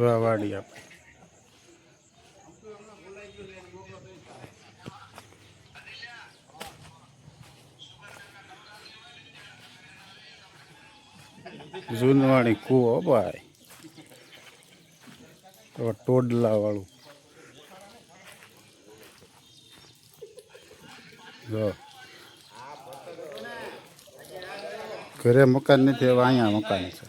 વાડી આપણે જૂનવાણી કૂવો ભાઈ તો ટોડલા વાળું જો ઘરે મકાન નથી હવે અહીંયા મકાન છે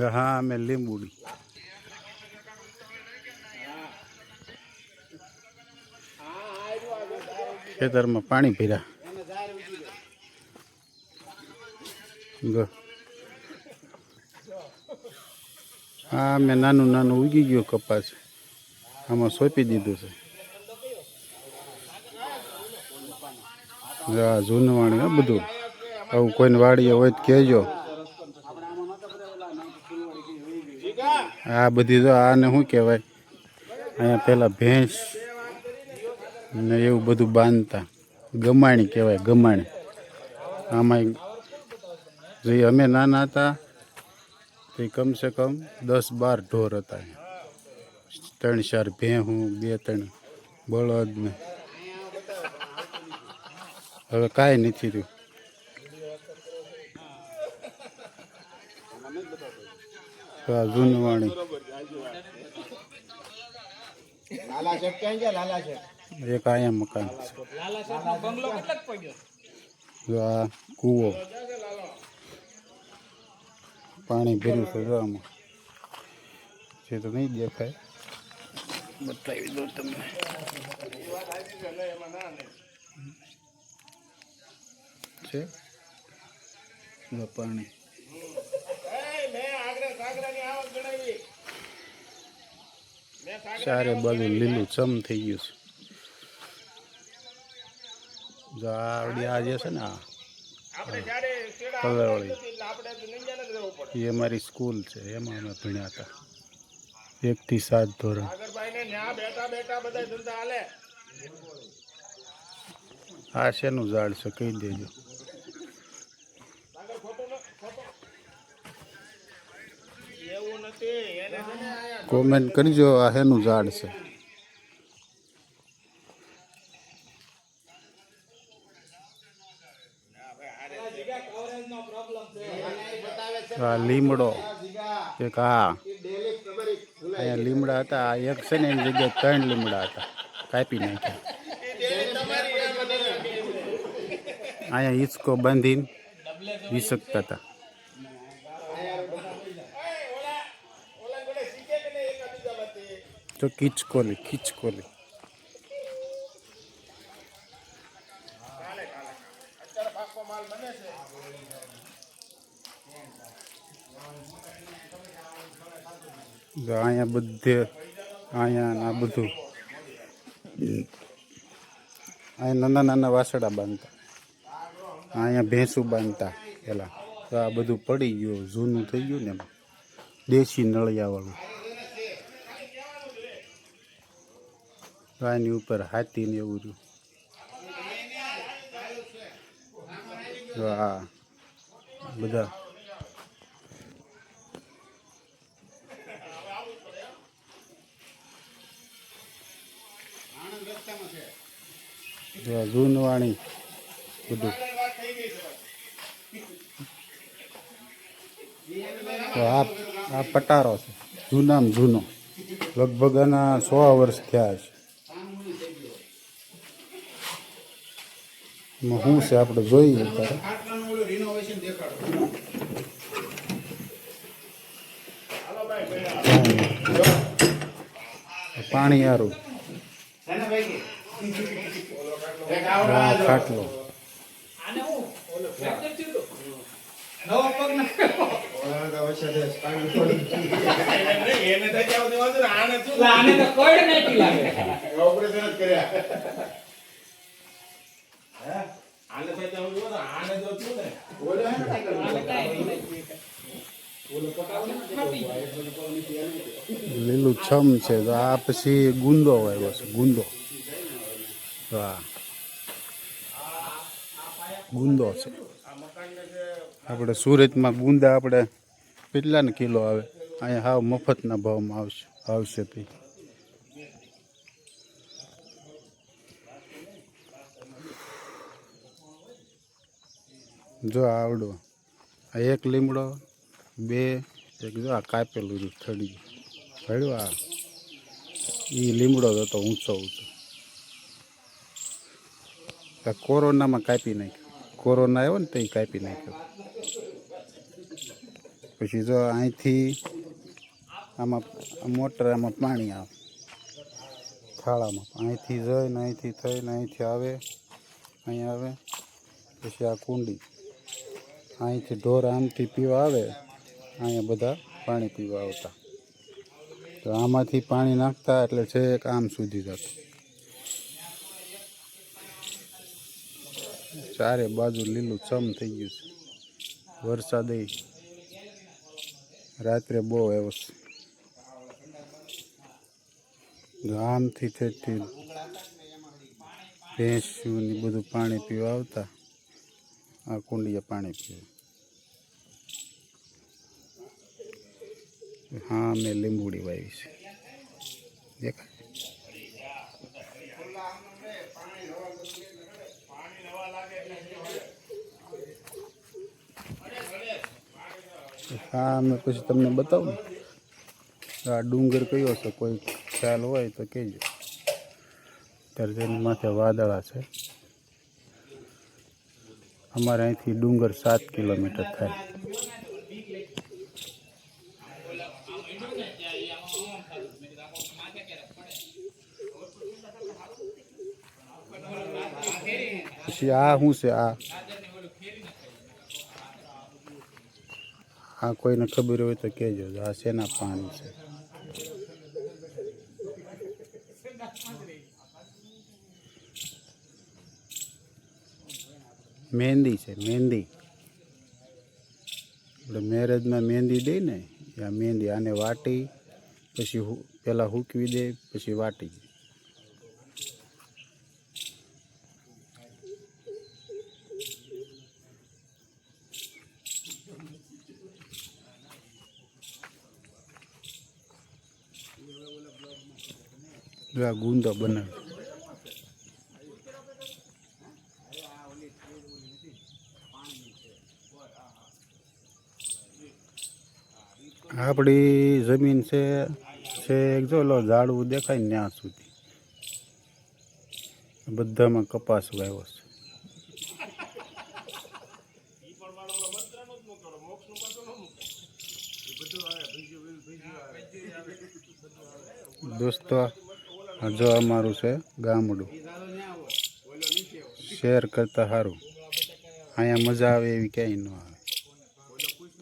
હા અમે લીંબુડી ખેતરમાં પાણી પીર્યા હા મેં નાનું નાનું ઉગી ગયો કપાસ આમાં સોંપી દીધું છે હા જૂનવાણી હા બધું આવું કોઈને વાડીએ હોય તો કહેજો આ બધી જો આને શું કહેવાય અહીંયા પેલા ભેંસ ને એવું બધું બાંધતા ગમાણી કહેવાય ગમાણી આમાં જે અમે નાના હતા તે કમસે કમ 10-12 ઢોર હતા 3-4 ભેહું 2-3 બળદ ને હવે કાંઈ નથી રહ્યું જૂનવાણી એક અહીંયા મકાન જો આ કૂવો પાણી ભર્યું છે જો આમાં જે તો નહીં દેખાય બતાવી દઉં તમને છે પાણી ચારે બાજુ લીલું ચમ થઈ ગયું છે જો આવડી આ જે છે ને આ કલરવાળી એ અમારી સ્કૂલ છે એમાં અમે ભણ્યા હતા 1 થી 7 ધોરણ આ શેનું ઝાડ છે કહી દેજો કોમેન્ટ કરજો આ શેનું ઝાડ છે આ લીમડો એક આ અહીંયા લીમડા હતા આ એક છે ને એની જગ્યાએ 3 લીમડા હતા કાપી નાખ્યા અહીંયા હિંચકો બાંધીને વી શકતા હતા તો ખીચકોલી અહીંયા બધે અહીંયા આ બધું અહીંયા નાના વાસડા બાંધતા અહીંયા ભેંસું બાંધતા પેલા તો આ બધું પડી ગયું જૂનું થઈ ગયું ને એમાં દેશી નળિયા વાળું આની ઉપર હાથી ને એવું રહ્યું હા બધા જૂનવાણી બધું તો આ પટારો છે જૂનામાં જૂનો લગભગ આના 100 વર્ષ થયા છે શું છે આપણે જોઈએ ત્યારે પાણી સારું ખાટલો લીલું છમ છે તો આ પછી ગુંદો આવ્યો છે ગુંદો હા ગુંદો છે. આપણે સુરતમાં ગુંદા આપણે કેટલાને કિલો આવે, અહીંયા હાવ મફતના ભાવમાં આવશે તે. જો આવડો આ એક લીમડો, બે, એક જો આ કાપેલું થડી ભળ્યું. આ એ લીમડો જ હતો ઊંચો ઊંચો. કોરોનામાં કાપી નાખ્યો, કોરોના આવ્યો ને તો એ કાપી નાખ્યો. પછી જો અહીંથી આમાં મોટર, આમાં પાણી આવે થાળામાં, અહીંથી જઈને અહીંથી થઈને અહીંથી આવે, અહીંયા આવે. પછી આ કુંડી, અહીંથી ઢોર આમથી પીવા આવે, અહીંયા બધા પાણી પીવા આવતા. તો આમાંથી પાણી નાખતા એટલે છેક આમ સુધી જતું. ચારે બાજુ લીલું છમ થઈ ગયું છે. વરસાદ રાત્રે બહુ આવ્યો છે. આમથી થતી ભેંસું ને બધું પાણી પીવા આવતા. આ કુંડીએ પાણી પીવે. હા, મેં લીંબુડી વાવી છે, દેખાય. હા, મેં પછી તમને બતાવું ને આ ડુંગર કયો છે, કોઈ ખ્યાલ હોય તો કહેજો. ત્યારે તેની માથે વાદળા છે. અમારે અહીંથી ડુંગર 7 કિલોમીટર થાય. પછી આ શું છે? આ કોઈને ખબર હોય તો કહેજો. આ શેના પાન છે? મહેંદી છે, મહેંદી. આપણે મેરેજમાં મહેંદી દઈ ને, આ મહેંદી. આને વાટી પછી પહેલાં હૂકવી દે, પછી વાટી. આ ગુંદો બનાવે. આપણી જમીન છે જો લો ઝાડવું દેખાય ને ત્યાં સુધી બધામાં કપાસ વાવ્યો છે. દોસ્તો, જો અમારું છે ગામડું. શેર કરતાં સારું, અહીંયા મજા આવે એવી ક્યાંય ન આવે.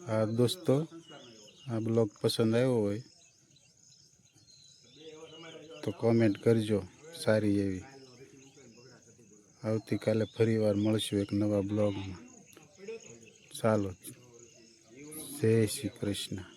હા દોસ્તો, આ બ્લોગ પસંદ આવ્યો હોય તો કોમેન્ટ કરજો સારી એવી. આવતીકાલે ફરીવાર મળશું એક નવા બ્લોગમાં. ચાલો, જય શ્રી કૃષ્ણ.